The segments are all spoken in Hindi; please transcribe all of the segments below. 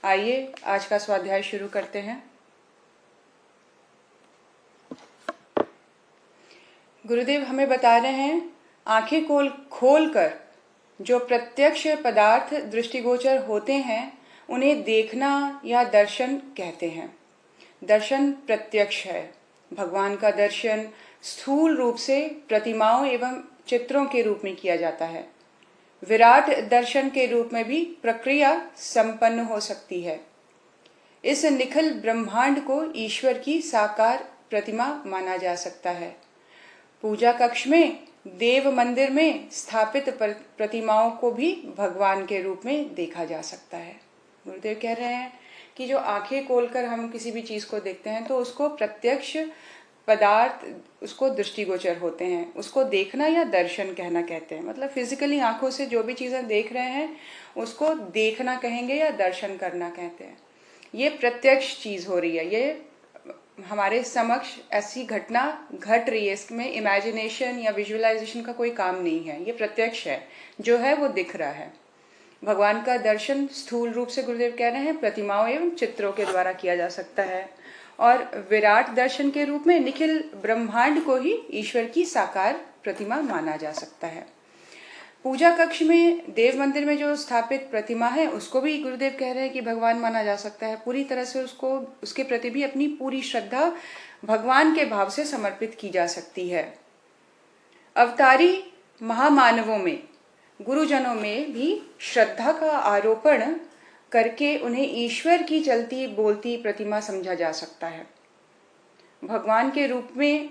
आइए आज का स्वाध्याय शुरू करते हैं। गुरुदेव हमें बता रहे हैं, आंखें खोल कर जो प्रत्यक्ष पदार्थ दृष्टिगोचर होते हैं उन्हें देखना या दर्शन कहते हैं। दर्शन प्रत्यक्ष है। भगवान का दर्शन स्थूल रूप से प्रतिमाओं एवं चित्रों के रूप में किया जाता है। विराट दर्शन के रूप में भी प्रक्रिया संपन्न हो सकती है। इस निखिल ब्रह्मांड को ईश्वर की साकार प्रतिमा माना जा सकता है। पूजा कक्ष में, देव मंदिर में स्थापित प्रतिमाओं को भी भगवान के रूप में देखा जा सकता है। गुरुदेव कह रहे हैं कि जो आंखें खोलकर हम किसी भी चीज को देखते हैं तो उसको प्रत्यक्ष पदार्थ, उसको दृष्टिगोचर होते हैं। उसको देखना या दर्शन कहना कहते हैं। मतलब फिजिकली आंखों से जो भी चीजें देख रहे हैं उसको देखना कहेंगे या दर्शन करना कहते हैं। ये प्रत्यक्ष चीज हो रही है, ये हमारे समक्ष ऐसी घटना घट रही है। इसमें इमेजिनेशन या विजुअलाइजेशन का कोई काम नहीं है, ये प्रत्यक्ष है, जो है वो दिख रहा है। भगवान का दर्शन स्थूल रूप से गुरुदेव कह रहे हैं प्रतिमाओं एवं चित्रों के द्वारा किया जा सकता है, और विराट दर्शन के रूप में निखिल ब्रह्मांड को ही ईश्वर की साकार प्रतिमा माना जा सकता है। पूजा कक्ष में, देव मंदिर में जो स्थापित प्रतिमा है उसको भी गुरुदेव कह रहे हैं कि भगवान माना जा सकता है। पूरी तरह से उसको, उसके प्रति भी अपनी पूरी श्रद्धा भगवान के भाव से समर्पित की जा सकती है। अवतारी महामानवों में, गुरुजनों में भी श्रद्धा का आरोपण करके उन्हें ईश्वर की चलती बोलती प्रतिमा समझा जा सकता है। भगवान के रूप में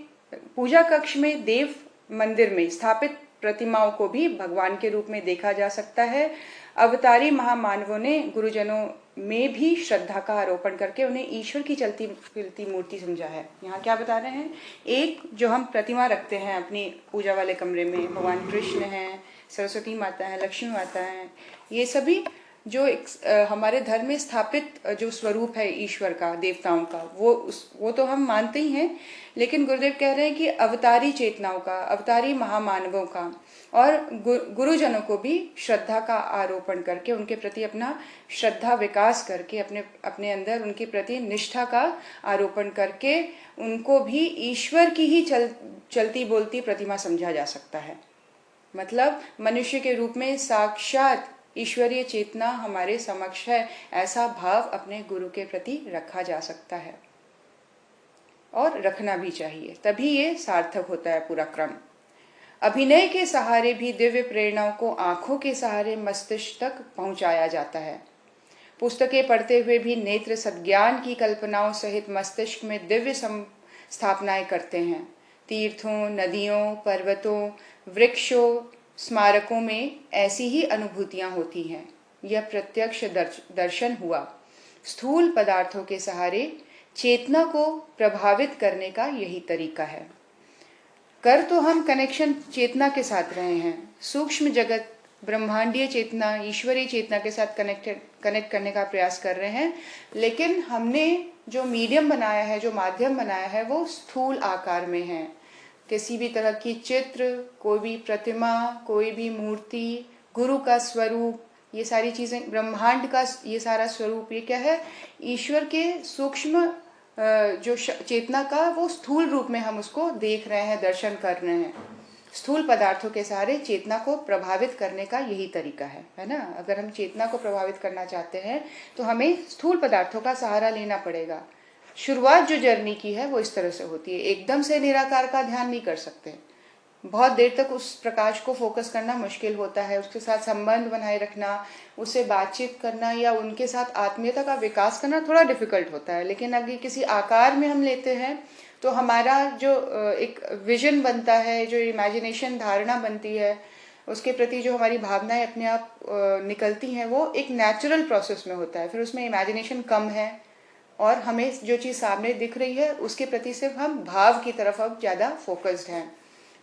पूजा कक्ष में, देव मंदिर में स्थापित प्रतिमाओं को भी भगवान के रूप में देखा जा सकता है। अवतारी महामानवों ने गुरुजनों में भी श्रद्धा का आरोपण करके उन्हें ईश्वर की चलती फिरती मूर्ति समझा है। यहाँ क्या बता रहे हैं, एक जो हम प्रतिमा रखते हैं अपनी पूजा वाले कमरे में, भगवान कृष्ण हैं, सरस्वती माता है, लक्ष्मी माता है, ये सभी जो हमारे धर्म में स्थापित जो स्वरूप है ईश्वर का, देवताओं का, वो तो हम मानते ही हैं। लेकिन गुरुदेव कह रहे हैं कि अवतारी चेतनाओं का, अवतारी महामानवों का और गुरुजनों को भी श्रद्धा का आरोपण करके, उनके प्रति अपना श्रद्धा विकास करके, अपने अंदर उनके प्रति निष्ठा का आरोपण करके उनको भी ईश्वर की ही चलती बोलती प्रतिमा समझा जा सकता है। मतलब मनुष्य के रूप में साक्षात ईश्वरीय चेतना हमारे समक्ष है, ऐसा भाव अपने गुरु के प्रति रखा जा सकता है और रखना भी चाहिए, तभी ये सार्थक होता है पूरा क्रम। अभिनय के सहारे भी दिव्य प्रेरणाओं को आंखों के सहारे मस्तिष्क तक पहुंचाया जाता है। पुस्तकें पढ़ते हुए भी नेत्र सद्ज्ञान की कल्पनाओं सहित मस्तिष्क में दिव्य स्थापनाएं करते हैं। तीर्थों, नदियों, पर्वतों, वृक्षों, स्मारकों में ऐसी ही अनुभूतियां होती हैं। यह प्रत्यक्ष दर्शन हुआ। स्थूल पदार्थों के सहारे चेतना को प्रभावित करने का यही तरीका है। कर तो हम कनेक्शन चेतना के साथ रहे हैं, सूक्ष्म जगत, ब्रह्मांडीय चेतना, ईश्वरीय चेतना के साथ कनेक्ट करने का प्रयास कर रहे हैं, लेकिन हमने जो मीडियम बनाया है, जो माध्यम बनाया है, वो स्थूल आकार में है। किसी भी तरह की चित्र, कोई भी प्रतिमा, कोई भी मूर्ति, गुरु का स्वरूप, ये सारी चीजें, ब्रह्मांड का ये सारा स्वरूप, ये क्या है, ईश्वर के सूक्ष्म जो चेतना का वो स्थूल रूप में हम उसको देख रहे हैं, दर्शन कर रहे हैं। स्थूल पदार्थों के सहारे चेतना को प्रभावित करने का यही तरीका है ना। अगर हम चेतना को प्रभावित करना चाहते हैं तो हमें स्थूल पदार्थों का सहारा लेना पड़ेगा। शुरुआत जो जर्नी की है वो इस तरह से होती है। एकदम से निराकार का ध्यान नहीं कर सकते, बहुत देर तक उस प्रकाश को फोकस करना मुश्किल होता है। उसके साथ संबंध बनाए रखना, उससे बातचीत करना या उनके साथ आत्मीयता का विकास करना थोड़ा डिफिकल्ट होता है। लेकिन अगर किसी आकार में हम लेते हैं तो हमारा जो एक विजन बनता है, जो इमेजिनेशन धारणा बनती है, उसके प्रति जो हमारी भावनाएं अपने आप निकलती हैं, वो एक नेचुरल प्रोसेस में होता है। फिर उसमें इमेजिनेशन कम है और हमें जो चीज़ सामने दिख रही है उसके प्रति सिर्फ हम भाव की तरफ अब ज़्यादा फोकस्ड हैं,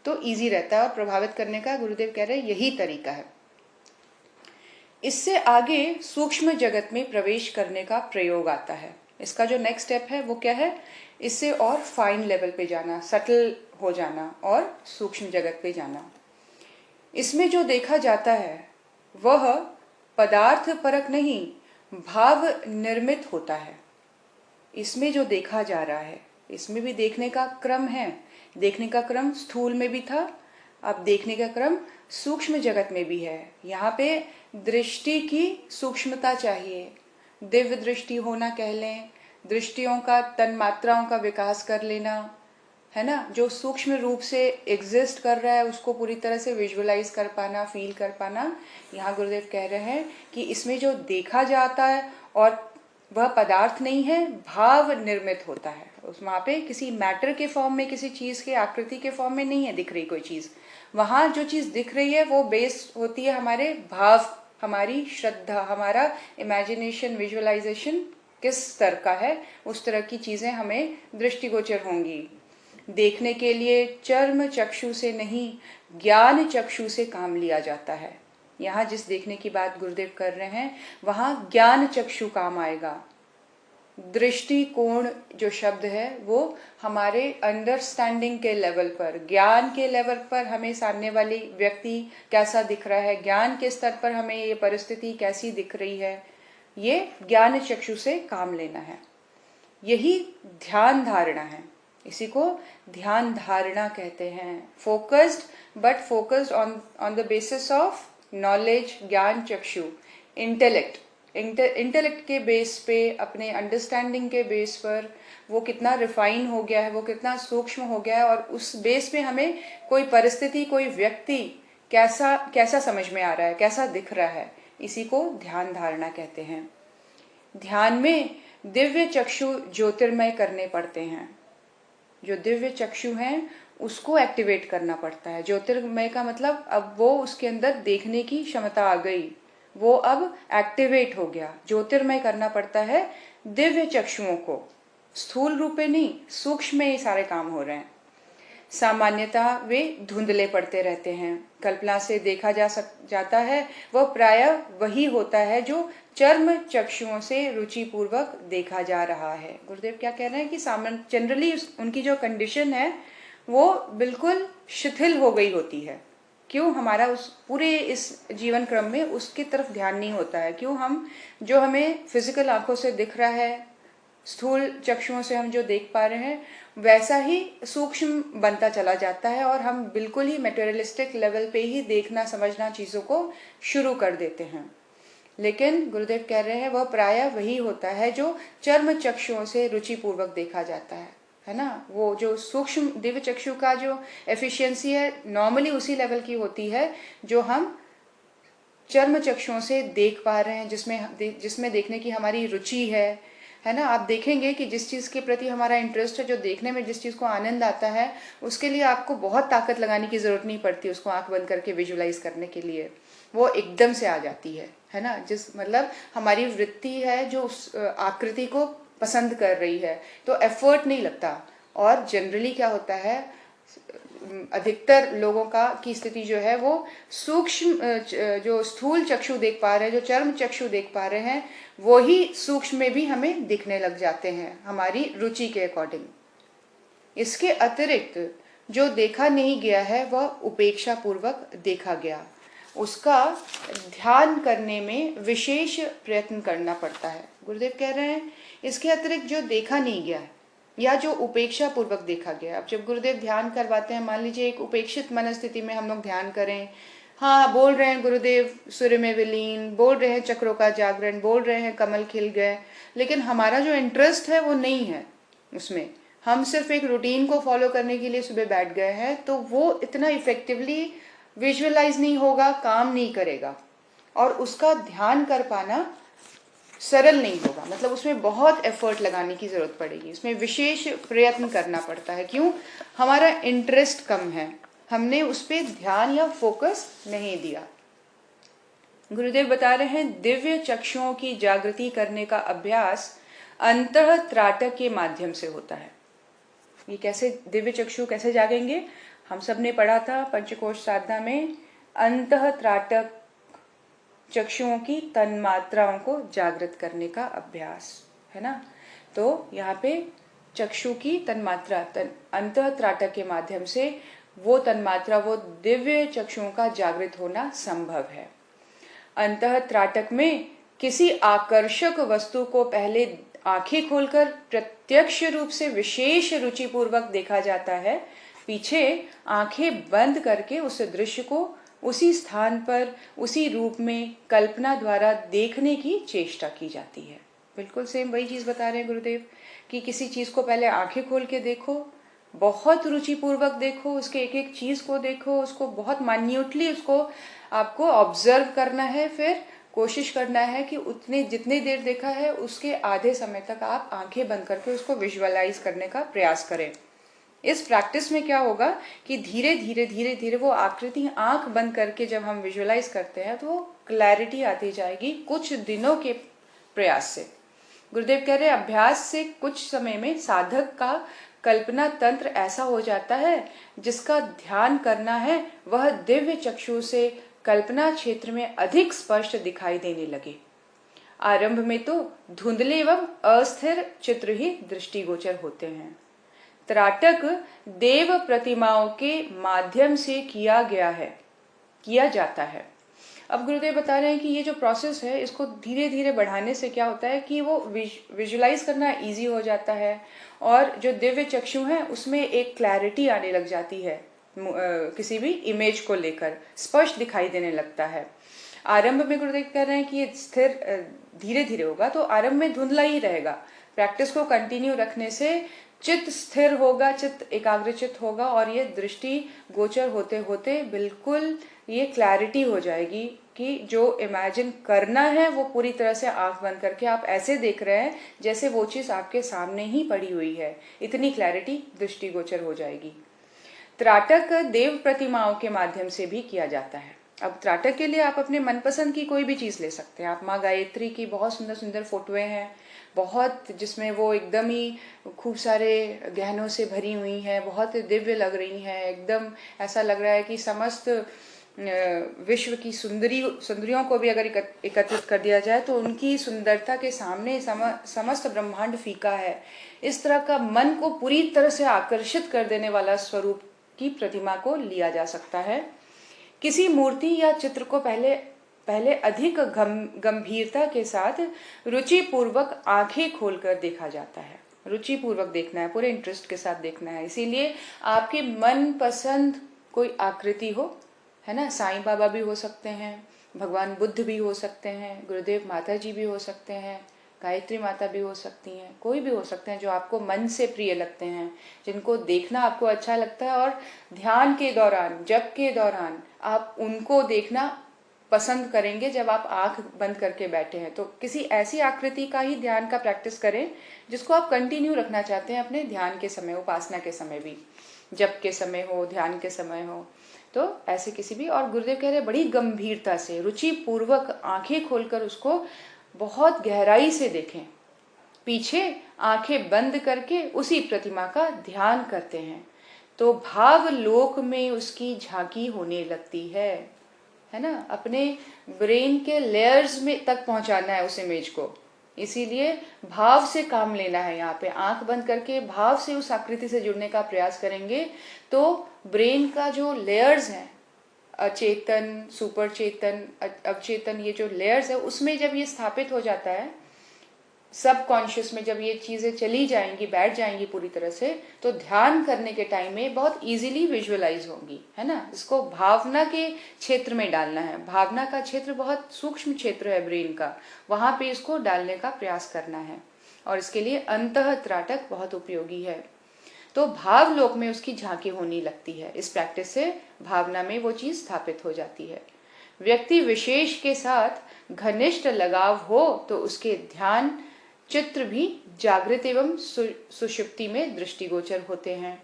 तो इजी रहता है। और प्रभावित करने का गुरुदेव कह रहे हैं यही तरीका है। इससे आगे सूक्ष्म जगत में प्रवेश करने का प्रयोग आता है। इसका जो नेक्स्ट स्टेप है वो क्या है, इससे और फाइन लेवल पे जाना, सटल हो जाना और सूक्ष्म जगत पे जाना। इसमें जो देखा जाता है वह पदार्थ परक नहीं, भाव निर्मित होता है। इसमें जो देखा जा रहा है, इसमें भी देखने का क्रम है। देखने का क्रम स्थूल में भी था, अब देखने का क्रम सूक्ष्म जगत में भी है। यहाँ पे दृष्टि की सूक्ष्मता चाहिए, दिव्य दृष्टि होना कह लें, दृष्टियों का, तन्मात्राओं का विकास कर लेना, है ना। जो सूक्ष्म रूप से एग्जिस्ट कर रहा है उसको पूरी तरह से विजुअलाइज कर पाना, फील कर पाना। यहाँ गुरुदेव कह रहे हैं कि इसमें जो देखा जाता है और वह पदार्थ नहीं है, भाव निर्मित होता है। उस वहाँ पे किसी मैटर के फॉर्म में, किसी चीज के आकृति के फॉर्म में नहीं है दिख रही कोई चीज। वहां जो चीज दिख रही है वो बेस होती है हमारे भाव, हमारी श्रद्धा, हमारा इमेजिनेशन, विजुअलाइजेशन किस स्तर का है, उस तरह की चीजें हमें दृष्टिगोचर होंगी। देखने के लिए चर्म चक्षु से नहीं, ज्ञान चक्षु से काम लिया जाता है। यहाँ जिस देखने की बात गुरुदेव कर रहे हैं वहां ज्ञान चक्षु काम आएगा। दृष्टिकोण जो शब्द है वो हमारे अंडरस्टैंडिंग के लेवल पर, ज्ञान के लेवल पर हमें सामने वाली व्यक्ति कैसा दिख रहा है, ज्ञान के स्तर पर हमें ये परिस्थिति कैसी दिख रही है, ये ज्ञान चक्षु से काम लेना है। यही ध्यान धारणा है, इसी को ध्यान धारणा कहते हैं। Focused, but focused on the basis of knowledge, ज्ञान चक्षु, इंटेलेक्ट। इंटेलेक्ट के बेस पे, अपने अंडरस्टैंडिंग के बेस पर वो कितना रिफाइन हो गया है, वो कितना सूक्ष्म हो गया है, और उस बेस पे हमें कोई परिस्थिति, कोई व्यक्ति कैसा कैसा समझ में आ रहा है, कैसा दिख रहा है, इसी को ध्यान धारणा कहते हैं। ध्यान में दिव्य चक्षु ज्योतिर्मय करने पड़ते हैं। जो दिव्य चक्षु हैं उसको एक्टिवेट करना पड़ता है। ज्योतिर्मय का मतलब अब वो उसके अंदर देखने की क्षमता आ गई, वो अब एक्टिवेट हो गया। ज्योतिर्मय करना पड़ता है दिव्य चक्षुओं को, स्थूल रूप में नहीं, सूक्ष्म में ये सारे काम हो रहे हैं। सामान्यतः वे धुंधले पड़ते रहते हैं। कल्पना से देखा जाता है वह प्रायः वही होता है जो चर्म चक्षुओं से रुचि पूर्वक देखा जा रहा है। गुरुदेव क्या कह रहे हैं कि सामान्य जनरली उनकी जो कंडीशन है वो बिल्कुल शिथिल हो गई होती है। क्यों? हमारा उस पूरे इस जीवन क्रम में उसकी तरफ ध्यान नहीं होता है। क्यों? हम जो हमें फिजिकल आंखों से दिख रहा है, स्थूल चक्षुओं से हम जो देख पा रहे हैं, वैसा ही सूक्ष्म बनता चला जाता है और हम बिल्कुल ही मटेरियलिस्टिक लेवल पे ही देखना, समझना चीजों को शुरू कर देते हैं। लेकिन गुरुदेव कह रहे हैं वह प्रायः वही होता है जो चर्म चक्षुओं से रुचि पूर्वक देखा जाता है ना। वो जो सूक्ष्म दिव्य चक्षु का जो एफिशिएंसी है नॉर्मली उसी लेवल की होती है जो हम चर्म चक्षुओं से देख पा रहे हैं, जिसमें देखने की हमारी रुचि है ना। आप देखेंगे कि जिस चीज के प्रति हमारा इंटरेस्ट है, जो देखने में जिस चीज को आनंद आता है, उसके लिए आपको बहुत ताकत लगाने की जरूरत नहीं पड़ती। उसको आंख बंद करके विजुलाइज करने के लिए वो एकदम से आ जाती है ना। जिस मतलब हमारी वृत्ति है जो उस आकृति को पसंद कर रही है, तो एफर्ट नहीं लगता। और जनरली क्या होता है, अधिकतर लोगों की स्थिति जो है वो सूक्ष्म, जो स्थूल चक्षु देख पा रहे हैं, जो चर्म चक्षु देख पा रहे हैं, वो ही सूक्ष्म में भी हमें दिखने लग जाते हैं हमारी रुचि के अकॉर्डिंग। इसके अतिरिक्त जो देखा नहीं गया है वह उपेक्षा पूर्वक देखा गया, उसका ध्यान करने में विशेष प्रयत्न करना पड़ता है। गुरुदेव कह रहे हैं इसके अतिरिक्त जो देखा नहीं गया है या जो उपेक्षा पूर्वक देखा गया। अब जब गुरुदेव ध्यान करवाते हैं, मान लीजिए एक उपेक्षित मनस्थिति में हम लोग ध्यान करें, हाँ बोल रहे हैं गुरुदेव सूर्य में विलीन, बोल रहे हैं चक्रों का जागरण, बोल रहे हैं कमल खिल गए, लेकिन हमारा जो इंटरेस्ट है वो नहीं है उसमें, हम सिर्फ एक रूटीन को फॉलो करने के लिए सुबह बैठ गए हैं, तो वो इतना इफेक्टिवली विजुअलाइज नहीं होगा, काम नहीं करेगा, और उसका ध्यान कर पाना सरल नहीं होगा। मतलब उसमें बहुत एफर्ट लगाने की जरूरत पड़ेगी, उसमें विशेष प्रयत्न करना पड़ता है। क्यों? हमारा इंटरेस्ट कम है, हमने उस पर ध्यान या फोकस नहीं दिया। गुरुदेव बता रहे हैं दिव्य चक्षुओं की जागृति करने का अभ्यास अंतः त्राटक के माध्यम से होता है। ये कैसे दिव्य चक्षु कैसे जागेंगे? हम सब ने पढ़ा था पंचकोश साधना में, अंतः त्राटक चक्षुओं की तन्मात्राओं को जागृत करने का अभ्यास, है ना। तो यहाँ पे चक्षु की तन्मात्रा अंतः त्राटक के माध्यम से वो तन्मात्रा, वो दिव्य चक्षुओं का जागृत होना संभव है। अंतः त्राटक में किसी आकर्षक वस्तु को पहले आंखें खोलकर प्रत्यक्ष रूप से विशेष रुचिपूर्वक देखा जाता है, पीछे आंखें बंद करके उस दृश्य को उसी स्थान पर उसी रूप में कल्पना द्वारा देखने की चेष्टा की जाती है। बिल्कुल सेम वही चीज बता रहे हैं गुरुदेव कि किसी चीज को पहले आंखें खोल के देखो, बहुत रुचिपूर्वक देखो, उसके एक एक चीज को देखो, उसको बहुत मान्यूटली उसको आपको ऑब्जर्व करना है, फिर कोशिश करना है कि उतने जितनी देर देखा है उसके आधे समय तक आप आंखें बंद करके उसको विजुअलाइज करने का प्रयास करें। इस प्रैक्टिस में क्या होगा कि धीरे धीरे धीरे धीरे वो आकृति आंख बंद करके जब हम विजुअलाइज करते हैं तो वो क्लैरिटी आती जाएगी कुछ दिनों के प्रयास से। गुरुदेव कह रहे अभ्यास से कुछ समय में साधक का कल्पना तंत्र ऐसा हो जाता है जिसका ध्यान करना है वह दिव्य चक्षु से कल्पना क्षेत्र में अधिक स्पष्ट दिखाई देने लगे। आरंभ में तो धुंधले एवं अस्थिर चित्र ही दृष्टिगोचर होते हैं। त्राटक देव प्रतिमाओं के माध्यम से किया जाता है। अब गुरुदेव बता रहे हैं कि ये जो प्रोसेस है इसको धीरे धीरे बढ़ाने से क्या होता है कि वो विजुलाइज करना इजी हो जाता है और जो दिव्य चक्षु है उसमें एक क्लैरिटी आने लग जाती है, किसी भी इमेज को लेकर स्पष्ट दिखाई देने लगता है। आरंभ में गुरुदेव कह रहे हैं कि ये स्थिर धीरे धीरे होगा तो आरंभ में धुंधला ही रहेगा। प्रैक्टिस को कंटिन्यू रखने से चित्त स्थिर होगा, चित्त एकाग्रचित होगा और ये दृष्टि गोचर होते होते बिल्कुल ये क्लैरिटी हो जाएगी कि जो इमेजिन करना है वो पूरी तरह से आंख बंद करके आप ऐसे देख रहे हैं जैसे वो चीज आपके सामने ही पड़ी हुई है। इतनी क्लैरिटी दृष्टिगोचर हो जाएगी। त्राटक देव प्रतिमाओं के माध्यम से भी किया जाता है। अब त्राटक के लिए आप अपने मनपसंद की कोई भी चीज ले सकते हैं। आप माँ गायत्री की बहुत सुंदर सुंदर फोटोएं हैं, बहुत जिसमें वो एकदम ही खूब सारे गहनों से भरी हुई हैं, बहुत दिव्य लग रही हैं, एकदम ऐसा लग रहा है कि समस्त विश्व की सुंदरियों को भी अगर एकत्रित कर दिया जाए तो उनकी सुंदरता के सामने समस्त ब्रह्मांड फीका है। इस तरह का मन को पूरी तरह से आकर्षित कर देने वाला स्वरूप की प्रतिमा को लिया जा सकता है। किसी मूर्ति या चित्र को पहले अधिक गंभीरता के साथ रुचिपूर्वक आंखें खोलकर देखा जाता है। रुचिपूर्वक देखना है, पूरे इंटरेस्ट के साथ देखना है। इसीलिए आपके मन पसंद कोई आकृति हो, है ना, साईं बाबा भी हो सकते हैं, भगवान बुद्ध भी हो सकते हैं, गुरुदेव माता जी भी हो सकते हैं, गायत्री माता भी हो सकती हैं, कोई भी हो सकते हैं जो आपको मन से प्रिय लगते हैं, जिनको देखना आपको अच्छा लगता है और ध्यान के दौरान, जप के दौरान आप उनको देखना पसंद करेंगे जब आप आंख बंद करके बैठे हैं। तो किसी ऐसी आकृति का ही ध्यान का प्रैक्टिस करें जिसको आप कंटिन्यू रखना चाहते हैं अपने ध्यान के समय, उपासना के समय भी, जप के समय हो, ध्यान के समय हो, तो ऐसे किसी भी। और गुरुदेव कह रहे बड़ी गंभीरता से रुचि पूर्वक आंखें खोलकर उसको बहुत गहराई से देखें, पीछे आंखें बंद करके उसी प्रतिमा का ध्यान करते हैं तो भाव लोक में उसकी झांकी होने लगती है ना। अपने ब्रेन के लेयर्स में तक पहुंचाना है उस इमेज को, इसीलिए भाव से काम लेना है। यहाँ पे आंख बंद करके भाव से उस आकृति से जुड़ने का प्रयास करेंगे तो ब्रेन का जो लेयर्स हैं, अचेतन, सुपर चेतन, अवचेतन, ये जो लेयर्स है उसमें जब ये स्थापित हो जाता है, सब कॉन्शियस में जब ये चीजें चली जाएंगी, बैठ जाएंगी पूरी तरह से, तो ध्यान करने के टाइम में बहुत इजीली विजुअलाइज होंगी, है ना। इसको भावना के क्षेत्र में डालना है। भावना का क्षेत्र बहुत सूक्ष्म क्षेत्र है ब्रेन का, वहां पे इसको डालने का प्रयास करना है और इसके लिए अंतः त्राटक बहुत उपयोगी है। तो भाव लोक में उसकी झांकी होने लगती है। इस प्रैक्टिस से भावना में वो चीज स्थापित हो जाती है। व्यक्ति विशेष के साथ घनिष्ठ लगाव हो तो उसके ध्यान चित्र भी जागृत एवं सुषुप्ति में दृष्टिगोचर होते हैं।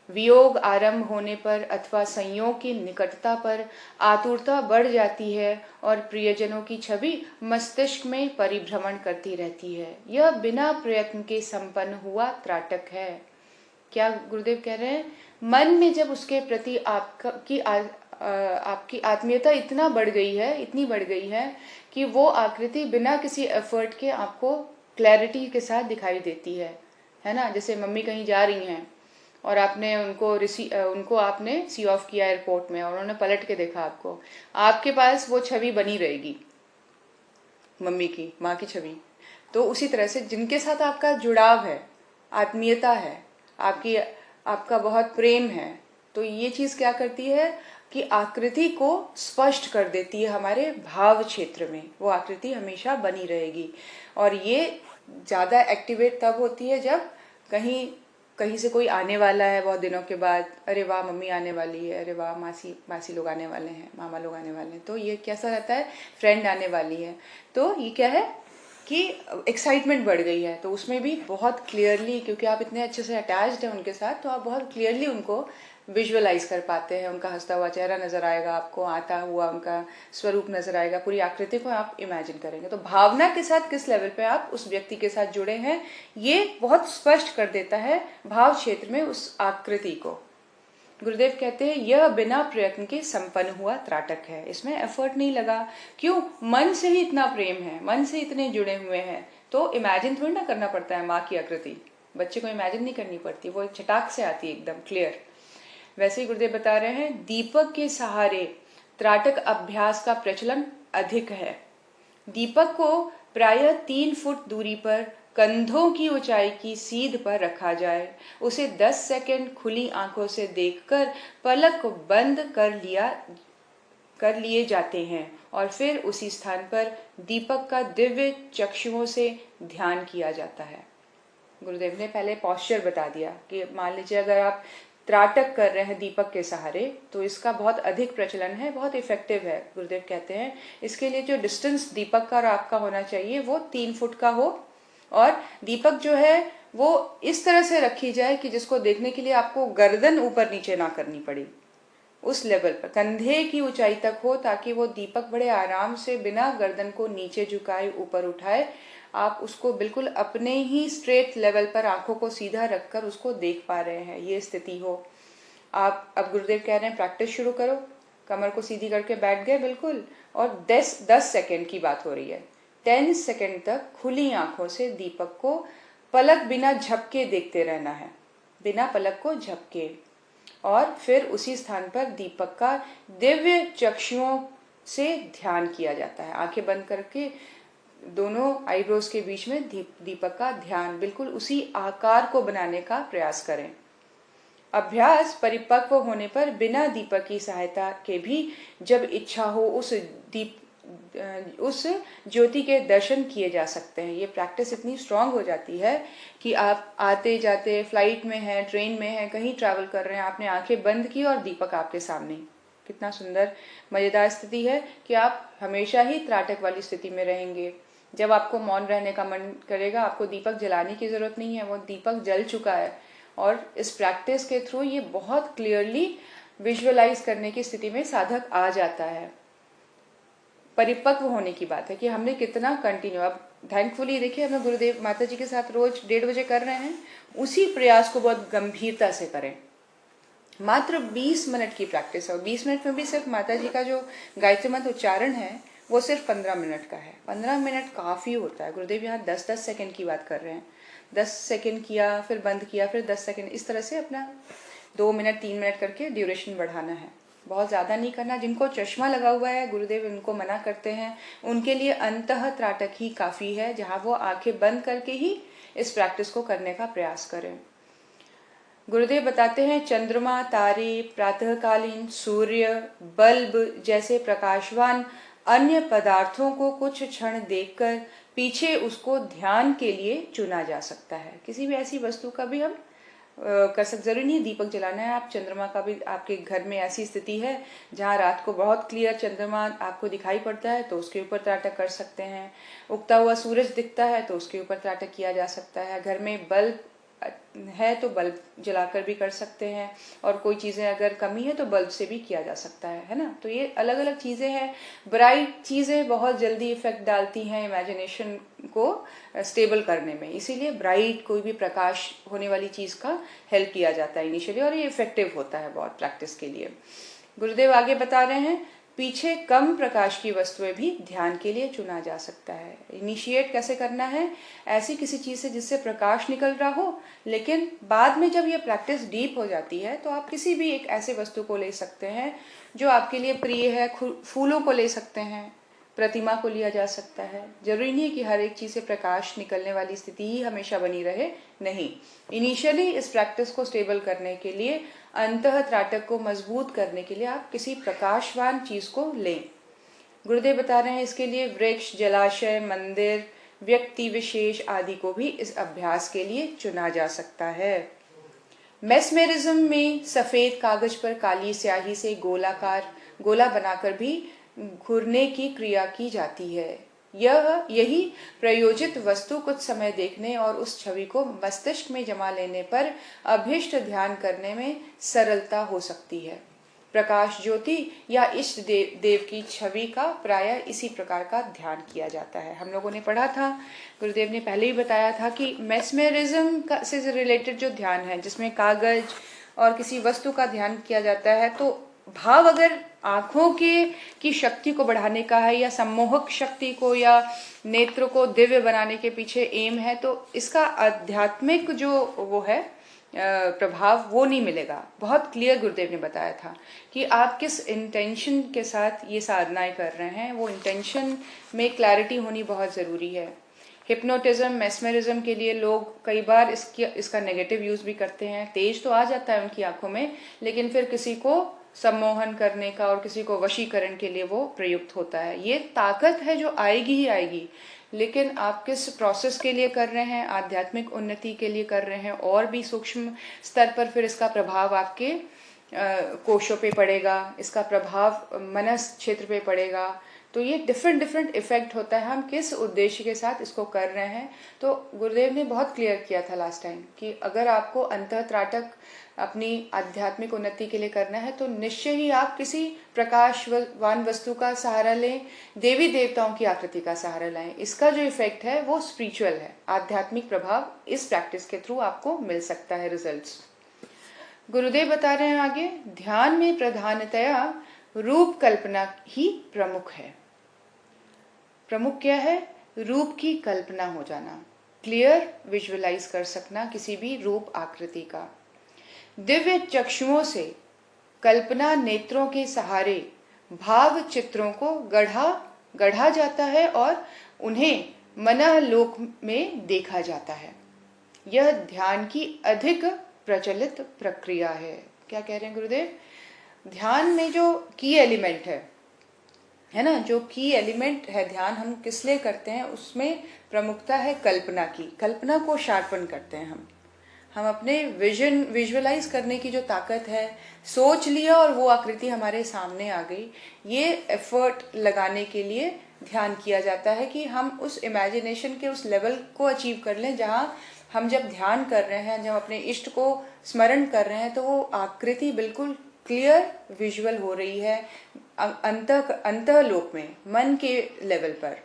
वियोग आरंभ होने पर अथवा संयोग की निकटता पर आतुरता बढ़ जाती है और प्रियजनों की छवि मस्तिष्क में परिभ्रमण करती रहती है। यह बिना प्रयत्न के संपन्न हुआ त्राटक है। क्या गुरुदेव कह रहे हैं, मन में जब उसके प्रति आपकी आत्मीयता इतना बढ़ गई है, इतनी बढ़ गई है कि वो आकृति बिना किसी एफर्ट के आपको क्लैरिटी के साथ दिखाई देती है ना। जैसे मम्मी कहीं जा रही हैं और आपने उनको आपने सी ऑफ किया एयरपोर्ट में और उन्होंने पलट के देखा आपको, आपके पास वो छवि बनी रहेगी। मम्मी की, माँ की छवि। तो उसी तरह से जिनके साथ आपका जुड़ाव है, आत्मीयता है, आपका बहुत प्रेम है, तो ये चीज क्या करती है कि आकृति को स्पष्ट कर देती है हमारे भाव क्षेत्र में। वो आकृति हमेशा बनी रहेगी। और ये ज्यादा एक्टिवेट तब होती है जब कहीं कहीं से कोई आने वाला है बहुत दिनों के बाद, अरे वाह मम्मी आने वाली है, अरे वाह मासी लोग आने वाले हैं, मामा लोग आने वाले हैं, तो ये कैसा रहता है, फ्रेंड आने वाली है, तो ये क्या है कि एक्साइटमेंट बढ़ गई है। तो उसमें भी बहुत क्लियरली, क्योंकि आप इतने अच्छे से अटैच्ड हैं उनके साथ, तो आप बहुत क्लियरली उनको विजुअलाइज कर पाते हैं। उनका हंसता हुआ चेहरा नजर आएगा आपको, आता हुआ उनका स्वरूप नजर आएगा, पूरी आकृति को आप इमेजिन करेंगे। तो भावना के साथ किस लेवल पे आप उस व्यक्ति के साथ जुड़े हैं, ये बहुत स्पष्ट कर देता है भाव क्षेत्र में उस आकृति को। गुरुदेव कहते हैं यह बिना प्रयत्न के संपन्न हुआ त्राटक है। इसमें एफर्ट नहीं लगा। क्यों? मन से ही इतना प्रेम है, मन से इतने जुड़े हुए हैं, तो इमेजिन थोड़ी ना करना पड़ता है। माँ की आकृति बच्चे को इमेजिन नहीं करनी पड़ती, वो चटाक से आती है, एकदम क्लियर। वैसे ही गुरुदेव बता रहे हैं दीपक के सहारे त्राटक अभ्यास का प्रचलन अधिक है। दीपक को प्रायः 3 फुट दूरी पर कंधों की ऊंचाई की सीध पर रखा जाए, उसे 10 सेकंड खुली आंखों से देखकर पलक बंद कर लिए जाते हैं और फिर उसी स्थान पर दीपक का दिव्य चक्षुओं से ध्यान किया जाता है। गुरुदेव ने पहले पॉस्चर बता दिया कि मान लीजिए अगर आप त्राटक कर रहे हैं दीपक के सहारे, तो इसका बहुत अधिक प्रचलन है, बहुत इफेक्टिव है। गुरुदेव कहते हैं इसके लिए जो डिस्टेंस दीपक का और आपका होना चाहिए वो 3 फुट का हो, और दीपक जो है वो इस तरह से रखी जाए कि जिसको देखने के लिए आपको गर्दन ऊपर नीचे ना करनी पड़े, उस लेवल पर कंधे की ऊंचाई तक हो, ताकि वो दीपक बड़े आराम से बिना गर्दन को नीचे झुकाए ऊपर उठाए आप उसको बिल्कुल अपने ही स्ट्रेट लेवल पर आंखों को सीधा रखकर उसको देख पा रहे हैं, ये स्थिति हो। आप अब गुरुदेव कह रहे हैं प्रैक्टिस शुरू करो, कमर को सीधी करके बैठ गए बिल्कुल, और 10 सेकंड की बात हो रही है, 10 सेकंड तक खुली आंखों से दीपक को पलक बिना झपके देखते रहना है, बिना पलक को झपके। और फिर उसी स्थान पर दीपक का दिव्य चक्षुओं से ध्यान किया जाता है। आंखें बंद करके दोनों आईब्रोज के बीच में दीपक का ध्यान, बिल्कुल उसी आकार को बनाने का प्रयास करें। अभ्यास परिपक्व होने पर बिना दीपक की सहायता के भी जब इच्छा हो उस ज्योति के दर्शन किए जा सकते हैं। ये प्रैक्टिस इतनी स्ट्रांग हो जाती है कि आप आते जाते फ्लाइट में हैं, ट्रेन में हैं, कहीं ट्रैवल कर रहे हैं, आपने आंखें बंद की और दीपक आपके सामने। कितना सुंदर मजेदार स्थिति है कि आप हमेशा ही त्राटक वाली स्थिति में रहेंगे। जब आपको मौन रहने का मन करेगा, आपको दीपक जलाने की जरूरत नहीं है, वो दीपक जल चुका है। और इस प्रैक्टिस के थ्रू ये बहुत क्लियरली विजुअलाइज करने की स्थिति में साधक आ जाता है। परिपक्व होने की बात है कि हमने कितना कंटिन्यू, अब थैंकफुली देखिए हमें गुरुदेव माता जी के साथ रोज 1:30 बजे कर रहे हैं, उसी प्रयास को बहुत गंभीरता से करें। मात्र 20 मिनट की प्रैक्टिस है, और 20 मिनट में भी सिर्फ माता जी का जो गायत्री मंत्र उच्चारण है वो सिर्फ 15 मिनट का है। 15 मिनट काफी होता है। गुरुदेव यहाँ 10-10 सेकंड की बात कर रहे हैं। 10 सेकंड किया, फिर बंद किया, फिर 10 सेकंड, इस तरह से अपना 2 मिनट 3 मिनट करके ड्यूरेशन बढ़ाना है। बहुत ज्यादा नहीं करना। जिनको चश्मा लगा हुआ है गुरुदेव इनको मना करते हैं, उनके लिए अंतः त्राटक ही काफी है, जहां वो आंखें बंद करके ही इस प्रैक्टिस को करने का प्रयास करें। गुरुदेव बताते हैं चंद्रमा, तारे, प्रातःकालीन सूर्य, बल्ब जैसे प्रकाशवान अन्य पदार्थों को कुछ क्षण देखकर पीछे उसको ध्यान के लिए चुना जा सकता है। किसी भी ऐसी वस्तु का भी हम कर सकते, जरूरी नहीं दीपक जलाना है। आप चंद्रमा का भी, आपके घर में ऐसी स्थिति है जहाँ रात को बहुत क्लियर चंद्रमा आपको दिखाई पड़ता है तो उसके ऊपर त्राटक कर सकते हैं। उगता हुआ सूरज दिखता है तो उसके ऊपर त्राटक किया जा सकता है। घर में बल्ब है तो बल्ब जलाकर भी कर सकते हैं, और कोई चीजें अगर कमी है तो बल्ब से भी किया जा सकता है ना। तो ये अलग अलग चीजें हैं। ब्राइट चीजें बहुत जल्दी इफेक्ट डालती हैं इमेजिनेशन को स्टेबल करने में, इसीलिए ब्राइट कोई भी प्रकाश होने वाली चीज का हेल्प किया जाता है इनिशियली, और ये इफेक्टिव होता है बहुत प्रैक्टिस के लिए। गुरुदेव आगे बता रहे हैं पीछे कम प्रकाश की वस्तुएं भी ध्यान के लिए चुना जा सकता है। इनिशिएट कैसे करना है? ऐसी किसी चीज से जिससे प्रकाश निकल रहा हो, लेकिन बाद में जब ये प्रैक्टिस डीप हो जाती है तो आप किसी भी एक ऐसे वस्तु को ले सकते हैं जो आपके लिए प्रिय है। फूलों को ले सकते हैं, प्रतिमा को लिया जा सकता है। जरूरी नहीं है कि हर एक चीज से प्रकाश निकलने वाली स्थिति ही हमेशा बनी रहे, नहीं। इनिशियली इस प्रैक्टिस को स्टेबल करने के लिए, अंतः त्राटक को मजबूत करने के लिए आप किसी प्रकाशवान चीज को लें। गुरुदेव बता रहे हैं इसके लिए वृक्ष, जलाशय, मंदिर, व्यक्ति विशेष आदि को भी इस अभ्यास के लिए चुना जा सकता है। मेस्मेरिज्म में सफेद कागज पर काली स्याही से गोला बनाकर भी घूरने की क्रिया की जाती है। यही प्रयोजित वस्तु कुछ समय देखने और उस छवि को मस्तिष्क में जमा लेने पर अभीष्ट ध्यान करने में सरलता हो सकती है। प्रकाश ज्योति या इष्ट देव की छवि का प्रायः इसी प्रकार का ध्यान किया जाता है। हम लोगों ने पढ़ा था, गुरुदेव ने पहले ही बताया था कि मेस्मेरिज्म से रिलेटेड जो ध्यान है, जिसमें कागज और किसी वस्तु का ध्यान किया जाता है, तो भाव अगर आंखों की शक्ति को बढ़ाने का है या सम्मोहक शक्ति को या नेत्र को दिव्य बनाने के पीछे एम है, तो इसका आध्यात्मिक जो वो है प्रभाव वो नहीं मिलेगा। बहुत क्लियर गुरुदेव ने बताया था कि आप किस इंटेंशन के साथ ये साधनाएं कर रहे हैं, वो इंटेंशन में क्लैरिटी होनी बहुत ज़रूरी है। हिप्नोटिज्म, मेस्मेरिज्म के लिए लोग कई बार इसका नेगेटिव यूज़ भी करते हैं। तेज तो आ जाता है उनकी आंखों में, लेकिन फिर किसी को सम्मोहन करने का और किसी को वशीकरण के लिए वो प्रयुक्त होता है। ये ताकत है जो आएगी ही आएगी, लेकिन आप किस प्रोसेस के लिए कर रहे हैं, आध्यात्मिक उन्नति के लिए कर रहे हैं, और भी सूक्ष्म स्तर पर फिर इसका प्रभाव आपके कोशों पे पड़ेगा, इसका प्रभाव मनस क्षेत्र पे पड़ेगा। तो ये डिफरेंट इफेक्ट होता है, हम किस उद्देश्य के साथ इसको कर रहे हैं। तो गुरुदेव ने बहुत क्लियर किया था लास्ट टाइम कि अगर आपको अंतः त्राटक अपनी आध्यात्मिक उन्नति के लिए करना है, तो निश्चय ही आप किसी प्रकाशवान वस्तु का सहारा लें, देवी देवताओं की आकृति का सहारा लें। इसका जो इफेक्ट है वो स्पिरिचुअल है, आध्यात्मिक प्रभाव इस प्रैक्टिस के थ्रू आपको मिल सकता है, रिजल्ट्स। गुरुदेव बता रहे हैं आगे, ध्यान में प्रधानतया रूप कल्पना ही प्रमुख है। प्रमुख क्या है? रूप की कल्पना हो जाना, क्लियर विजुअलाइज कर सकना किसी भी रूप आकृति का। दिव्य चक्षुओं से कल्पना नेत्रों के सहारे भाव चित्रों को गढ़ा जाता है और उन्हें मनः लोक में देखा जाता है। यह ध्यान की अधिक प्रचलित प्रक्रिया है। क्या कह रहे हैं गुरुदेव? ध्यान में जो की एलिमेंट है ना, जो की एलिमेंट है ध्यान हम किस लिए करते हैं, उसमें प्रमुखता है कल्पना की। कल्पना को शार्पन करते हैं हम अपने विजुअलाइज करने की जो ताकत है, सोच लिया और वो आकृति हमारे सामने आ गई, ये एफर्ट लगाने के लिए ध्यान किया जाता है कि हम उस इमेजिनेशन के उस लेवल को अचीव कर लें जहाँ हम जब ध्यान कर रहे हैं, जब अपने इष्ट को स्मरण कर रहे हैं, तो वो आकृति बिल्कुल क्लियर विजुअल हो रही है अंतः लोक में, मन के लेवल पर,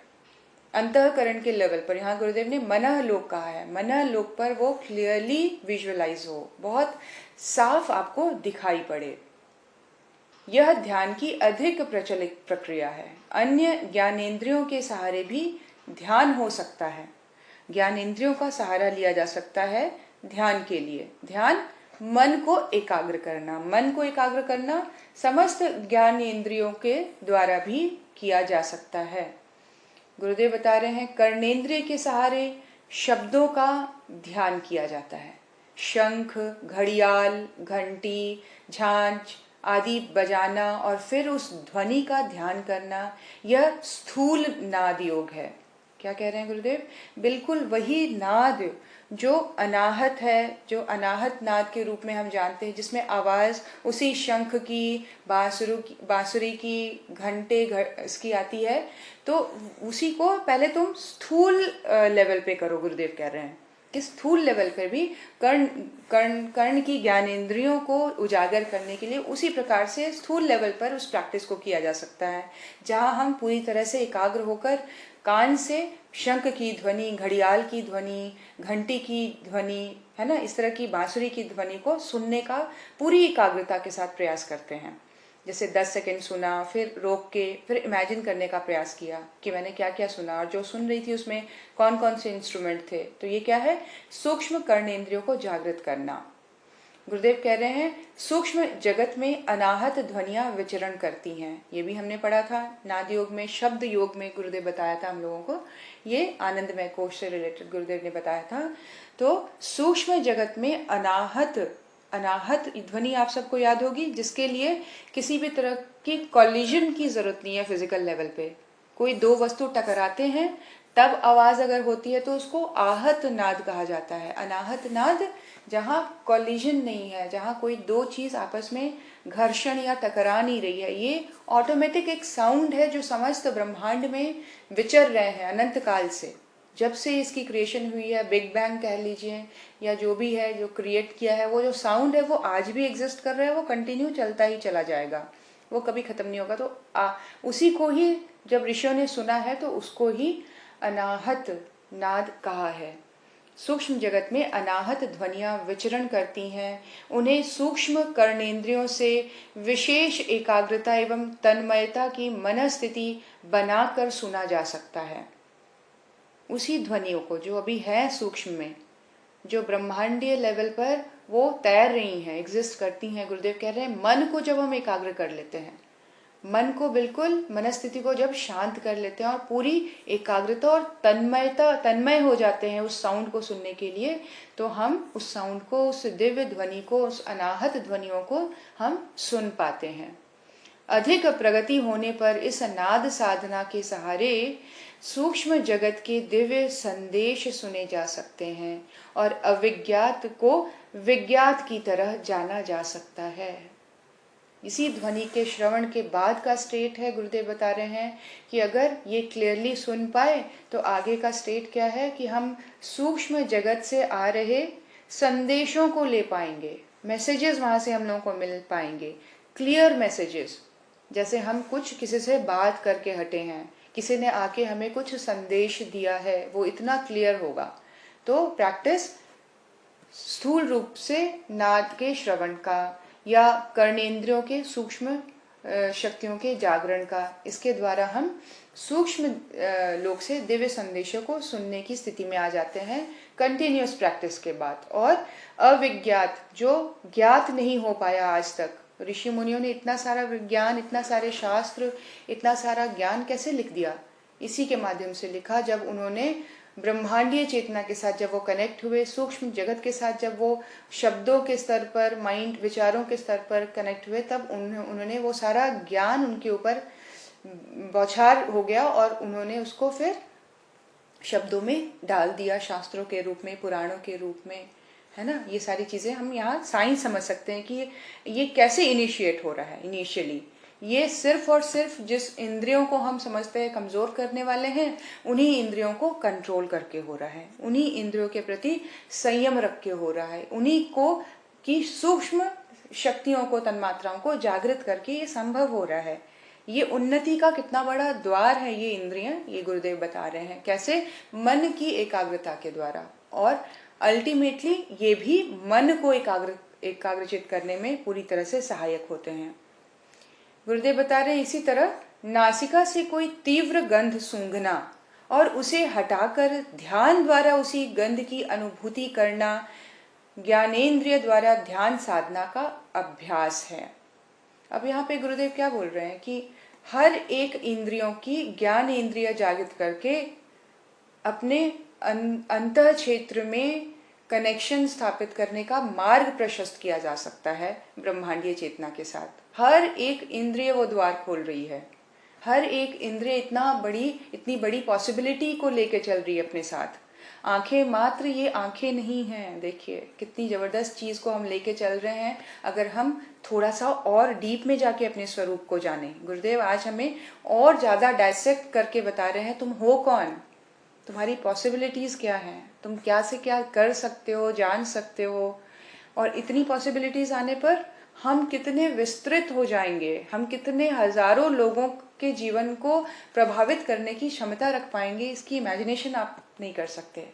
अंतःकरण के लेवल पर। यहाँ गुरुदेव ने मनः लोक कहा है, मनः लोक पर वो क्लियरली विजुअलाइज हो, बहुत साफ आपको दिखाई पड़े। यह ध्यान की अधिक प्रचलित प्रक्रिया है। अन्य ज्ञानेंद्रियों के सहारे भी ध्यान हो सकता है, ज्ञानेंद्रियों का सहारा लिया जा सकता है ध्यान के लिए। ध्यान मन को एकाग्र करना, मन को एकाग्र करना समस्त ज्ञानेंद्रियों के द्वारा भी किया जा सकता है। गुरुदेव बता रहे हैं कर्णेंद्रिय के सहारे शब्दों का ध्यान किया जाता है। शंख, घड़ियाल, घंटी, झांझ आदि बजाना और फिर उस ध्वनि का ध्यान करना, यह स्थूल नाद योग है। क्या कह रहे हैं गुरुदेव? बिल्कुल वही नाद जो अनाहत है, जो अनाहत नाद के रूप में हम जानते हैं, जिसमें आवाज उसी शंख की, बांसुरी की, घंटे इसकी आती है। तो उसी को पहले तुम स्थूल लेवल पे करो। गुरुदेव कह रहे हैं कि स्थूल लेवल पर भी कर्ण की ज्ञानेंद्रियों को उजागर करने के लिए उसी प्रकार से स्थूल लेवल पर उस प्रैक्टिस को किया जा सकता है, जहां हम पूरी तरह से एकाग्र होकर कान से शंख की ध्वनि, घड़ियाल की ध्वनि, घंटी की ध्वनि, है ना, इस तरह की बांसुरी की ध्वनि को सुनने का पूरी एकाग्रता के साथ प्रयास करते हैं। जैसे 10 सेकंड सुना, फिर रोक के फिर इमेजिन करने का प्रयास किया कि मैंने क्या क्या सुना और जो सुन रही थी उसमें कौन कौन से इंस्ट्रूमेंट थे। तो ये क्या है? सूक्ष्म कर्णेंद्रियों को जागृत करना। गुरुदेव कह रहे हैं सूक्ष्म जगत में अनाहत ध्वनियां विचरण करती हैं। ये भी हमने पढ़ा था नाद योग में, शब्द योग में गुरुदेव बताया था हम लोगों को, ये आनंदमय कोश से रिलेटेड गुरुदेव ने बताया था। तो सूक्ष्म जगत में अनाहत ध्वनि आप सबको याद होगी, जिसके लिए किसी भी तरह की कॉलिजन की जरूरत नहीं है फिजिकल लेवल पे। कोई दो वस्तु टकराते हैं तब आवाज अगर होती है तो उसको आहत नाद कहा जाता है। अनाहत नाद जहाँ कॉलिजन नहीं है, जहाँ कोई दो चीज आपस में घर्षण या टकरा नहीं रही है, ये ऑटोमेटिक एक साउंड है जो समस्त ब्रह्मांड में विचर रहे हैं अनंत काल से। जब से इसकी क्रिएशन हुई है, बिग बैंग कह लीजिए या जो भी है जो क्रिएट किया है, वो जो साउंड है वो आज भी एग्जिस्ट कर रहा है, वो कंटिन्यू चलता ही चला जाएगा, वो कभी खत्म नहीं होगा। तो उसी को ही जब ऋषियों ने सुना है तो उसको ही अनाहत नाद कहा है। सूक्ष्म जगत में अनाहत ध्वनियां विचरण करती हैं, उन्हें सूक्ष्म कर्णेंद्रियों से विशेष एकाग्रता एवं तन्मयता की मनस्थिति बनाकर सुना जा सकता है। उसी ध्वनियों को जो अभी है सूक्ष्म में, जो ब्रह्मांडीय लेवल पर वो तैर रही हैं, एग्जिस्ट करती हैं, गुरुदेव कह रहे हैं मन को जब हम एकाग्र कर लेते हैं, मन को बिल्कुल मनस्थिति को जब शांत कर लेते हैं और पूरी एकाग्रता और तन्मय हो जाते हैं उस साउंड को सुनने के लिए, तो हम उस साउंड को, उस दिव्य ध्वनि को, उस अनाहत ध्वनियों को हम सुन पाते हैं। अधिक प्रगति होने पर इस नाद साधना के सहारे सूक्ष्म जगत के दिव्य संदेश सुने जा सकते हैं और अविज्ञात को विज्ञात की तरह जाना जा सकता है। इसी ध्वनि के श्रवण के बाद का स्टेट है, गुरुदेव बता रहे हैं कि अगर ये क्लियरली सुन पाए तो आगे का स्टेट क्या है कि हम सूक्ष्म जगत से आ रहे संदेशों को ले पाएंगे, मैसेजेस वहां से हम लोगों को मिल पाएंगे, क्लियर मैसेजेस। जैसे हम कुछ किसी से बात करके हटे हैं, किसी ने आके हमें कुछ संदेश दिया है, वो इतना क्लियर होगा। तो प्रैक्टिस स्थूल रूप से नाद के श्रवण का या कर्णेंद्रियों के सूक्ष्म शक्तियों के जागरण का, इसके द्वारा हम सूक्ष्म लोक से दिव्य संदेशों को सुनने की स्थिति में आ जाते हैं कंटिन्यूअस प्रैक्टिस के बाद। और अविज्ञात, जो ज्ञात नहीं हो पाया आज तक, ऋषि मुनियों ने इतना सारा विज्ञान, इतना सारे शास्त्र, इतना सारा ज्ञान कैसे लिख दिया? इसी के माध्यम से लिखा जब उन्होंने ब्रह्मांडीय चेतना के साथ जब वो कनेक्ट हुए, सूक्ष्म जगत के साथ जब वो शब्दों के स्तर पर, माइंड, विचारों के स्तर पर कनेक्ट हुए, तब उन्होंने वो सारा ज्ञान उनके ऊपर बौछार हो गया और उन्होंने उसको फिर शब्दों में डाल दिया, शास्त्रों के रूप में, पुराणों के रूप में, है ना। ये सारी चीजें हम यहाँ साइंस समझ सकते हैं कि ये कैसे इनिशिएट हो रहा है। इनिशियली ये सिर्फ और सिर्फ जिस इंद्रियों को हम समझते हैं कमजोर करने वाले हैं, उन्हीं इंद्रियों को कंट्रोल करके हो रहा है, उन्हीं इंद्रियों के प्रति संयम रख के हो रहा है, उन्हीं को की सूक्ष्म शक्तियों को, तन्मात्राओं को जागृत करके ये संभव हो रहा है। ये उन्नति का कितना बड़ा द्वार है ये इंद्रियां, ये गुरुदेव बता रहे हैं कैसे मन की एकाग्रता के द्वारा, और अल्टीमेटली ये भी मन को एकाग्रचित करने में पूरी तरह से सहायक होते हैं। गुरुदेव बता रहे हैं इसी तरह नासिका से कोई तीव्र गंध सूंघना और उसे हटाकर ध्यान द्वारा उसी गंध की अनुभूति करना ज्ञानेंद्रिय द्वारा ध्यान साधना का अभ्यास है। अब यहाँ पे गुरुदेव क्या बोल रहे हैं कि हर एक इंद्रियों की ज्ञान इंद्रिय जागृत करके अपने अंतः क्षेत्र में कनेक्शन स्थापित करने का मार्ग प्रशस्त किया जा सकता है ब्रह्मांडीय चेतना के साथ। हर एक इंद्रिय वो द्वार खोल रही है, हर एक इंद्रिय इतनी बड़ी पॉसिबिलिटी को लेके चल रही है अपने साथ। आंखें मात्र ये आंखें नहीं हैं, देखिए कितनी जबरदस्त चीज को हम लेके चल रहे हैं अगर हम थोड़ा सा और डीप में जाके अपने स्वरूप को जाने। गुरुदेव आज हमें और ज्यादा डायसेक्ट करके बता रहे हैं तुम हो कौन, तुम्हारी पॉसिबिलिटीज क्या हैं, तुम क्या से क्या कर सकते हो, जान सकते हो। और इतनी पॉसिबिलिटीज आने पर हम कितने विस्तृत हो जाएंगे, हम कितने हजारों लोगों के जीवन को प्रभावित करने की क्षमता रख पाएंगे, इसकी इमेजिनेशन आप नहीं कर सकते।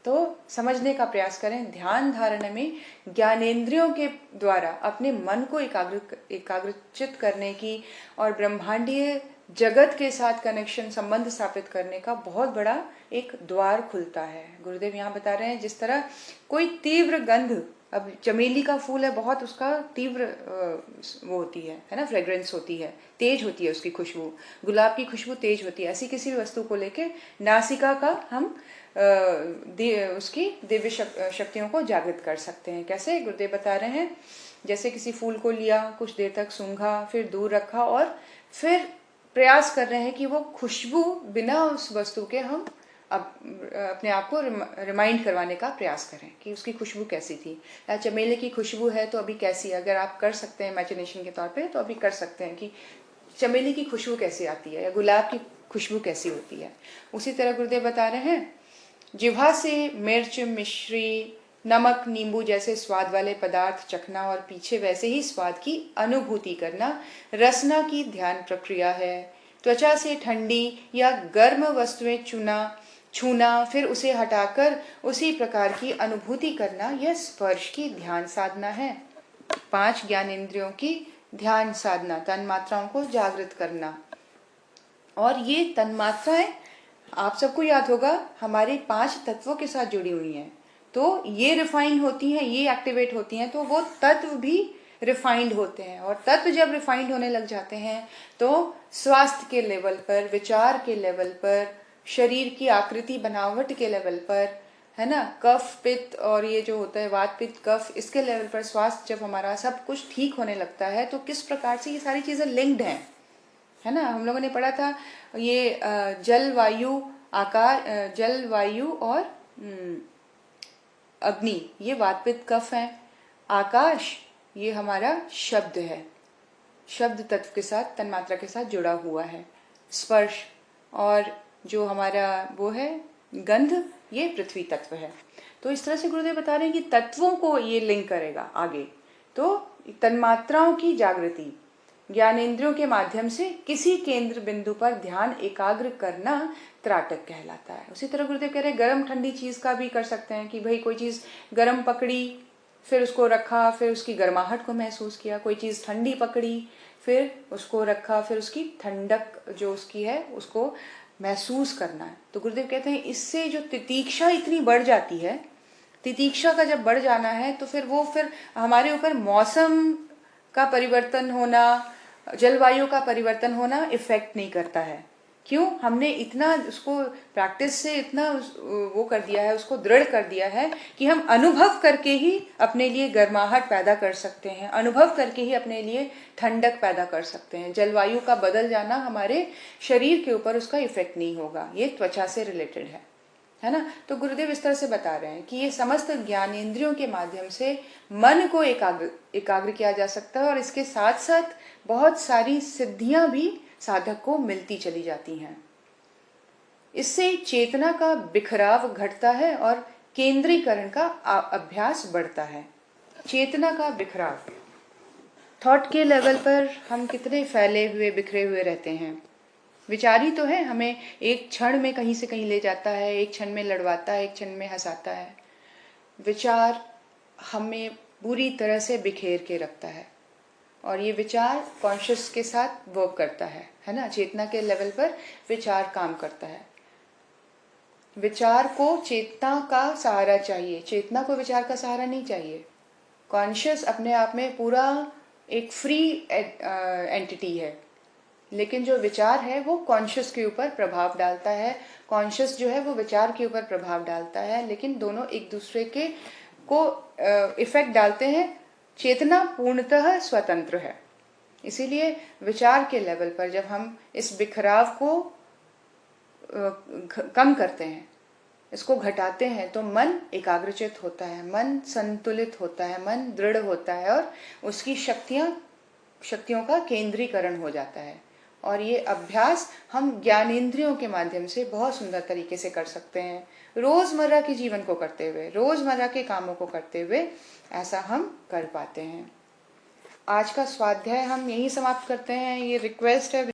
तो समझने का प्रयास करें, ध्यान धारणा में ज्ञानेंद्रियों के द्वारा अपने मन को एकाग्रचित करने की और ब्रह्मांडीय जगत के साथ कनेक्शन, संबंध स्थापित करने का बहुत बड़ा एक द्वार खुलता है। गुरुदेव यहाँ बता रहे हैं जिस तरह कोई तीव्र गंध, अब चमेली का फूल है, बहुत उसका तीव्र वो होती है ना, फ्रेग्रेंस होती है, तेज होती है उसकी खुशबू। गुलाब की खुशबू तेज होती है। ऐसी किसी भी वस्तु को लेके नासिका का हम उसकी दिव्य शक्तियों को जागृत कर सकते हैं। कैसे? गुरुदेव बता रहे हैं जैसे किसी फूल को लिया, कुछ देर तक सूंघा, फिर दूर रखा और फिर प्रयास कर रहे हैं कि वो खुशबू बिना उस वस्तु के हम अपने आप को रिमाइंड करवाने का प्रयास करें कि उसकी खुशबू कैसी थी। या चमेली की खुशबू है तो अभी कैसी है, अगर आप कर सकते हैं इमेजिनेशन के तौर पे तो अभी कर सकते हैं कि चमेली की खुशबू कैसी आती है या गुलाब की खुशबू कैसी होती है। उसी तरह गुरुदेव बता रहे हैं जिह्वा से मिर्च, मिश्री, नमक, नींबू जैसे स्वाद वाले पदार्थ चखना और पीछे वैसे ही स्वाद की अनुभूति करना रसना की ध्यान प्रक्रिया है। त्वचा से ठंडी या गर्म वस्तुएं छूना, फिर उसे हटाकर उसी प्रकार की अनुभूति करना, यह स्पर्श की ध्यान साधना है। 5 ज्ञानेंद्रियों की ध्यान साधना, तन्मात्राओं को जागृत करना। और ये तन्मात्राएं आप सबको याद होगा हमारे 5 तत्वों के साथ जुड़ी हुई हैं। तो ये रिफाइन होती हैं, ये एक्टिवेट होती हैं, तो वो तत्व भी रिफाइंड होते हैं। और तत्व जब रिफाइंड होने लग जाते हैं तो स्वास्थ्य के लेवल पर, विचार के लेवल पर, शरीर की आकृति बनावट के लेवल पर, है ना, कफ पित्त और ये जो होता है वात पित्त कफ, इसके लेवल पर स्वास्थ्य जब हमारा सब कुछ ठीक होने लगता है तो किस प्रकार से ये सारी चीजें लिंक्ड हैं, है ना। हम लोगों ने पढ़ा था ये जल वायु और अग्नि ये वात पित्त कफ है। आकाश ये हमारा शब्द है, शब्द तत्व के साथ, तन्मात्रा के साथ जुड़ा हुआ है। स्पर्श और जो हमारा वो है गंध, ये पृथ्वी तत्व है। तो इस तरह से गुरुदेव बता रहे हैं कि तत्वों को ये लिंक करेगा आगे। तो तन्मात्राओं की जागृति ज्ञानेंद्रियों के माध्यम से किसी केंद्र बिंदु पर ध्यान एकाग्र करना त्राटक कहलाता है। उसी तरह गुरुदेव कह रहे हैं गर्म ठंडी चीज का भी कर सकते हैं कि भाई कोई चीज गर्म पकड़ी, फिर उसको रखा, फिर उसकी गर्माहट को महसूस किया। कोई चीज ठंडी पकड़ी, फिर उसको रखा, फिर उसकी ठंडक जो उसकी है उसको महसूस करना है। तो गुरुदेव कहते हैं इससे जो तितीक्षा इतनी बढ़ जाती है, तितीक्षा का जब बढ़ जाना है तो फिर हमारे ऊपर मौसम का परिवर्तन होना, जलवायु का परिवर्तन होना इफेक्ट नहीं करता है। क्यों? हमने इतना उसको प्रैक्टिस से इतना वो कर दिया है, उसको दृढ़ कर दिया है कि हम अनुभव करके ही अपने लिए गर्माहट पैदा कर सकते हैं, अनुभव करके ही अपने लिए ठंडक पैदा कर सकते हैं। जलवायु का बदल जाना हमारे शरीर के ऊपर उसका इफेक्ट नहीं होगा। ये त्वचा से रिलेटेड है ना। तो गुरुदेव इस तरह से बता रहे हैं कि ये समस्त ज्ञानेंद्रियों के माध्यम से मन को एकाग्र किया जा सकता है और इसके साथ साथ बहुत सारी सिद्धियां भी साधक को मिलती चली जाती हैं। इससे चेतना का बिखराव घटता है और केंद्रीकरण का अभ्यास बढ़ता है। चेतना का बिखराव, थॉट के लेवल पर हम कितने फैले हुए बिखरे हुए रहते हैं। विचार ही तो है, हमें एक क्षण में कहीं से कहीं ले जाता है, एक क्षण में लड़वाता है, एक क्षण में हंसाता है। विचार हमें पूरी तरह से बिखेर के रखता है और ये विचार कॉन्शियस के साथ वर्क करता है ना। चेतना के लेवल पर विचार काम करता है। विचार को चेतना का सहारा चाहिए, चेतना को विचार का सहारा नहीं चाहिए। कॉन्शियस अपने आप में पूरा एक फ्री एंटिटी है, लेकिन जो विचार है वो कॉन्शियस के ऊपर प्रभाव डालता है, कॉन्शियस जो है वो विचार के ऊपर प्रभाव डालता है, लेकिन दोनों एक दूसरे के को इफेक्ट डालते हैं। चेतना पूर्णतः स्वतंत्र है। इसीलिए विचार के लेवल पर जब हम इस बिखराव को कम करते हैं, इसको घटाते हैं, तो मन एकाग्रचित होता है, मन संतुलित होता है, मन दृढ़ होता है और उसकी शक्तियों का केंद्रीकरण हो जाता है। और ये अभ्यास हम ज्ञानेंद्रियों के माध्यम से बहुत सुंदर तरीके से कर सकते हैं। रोजमर्रा के जीवन को करते हुए, रोजमर्रा के कामों को करते हुए ऐसा हम कर पाते हैं। आज का स्वाध्याय हम यही समाप्त करते हैं। ये रिक्वेस्ट है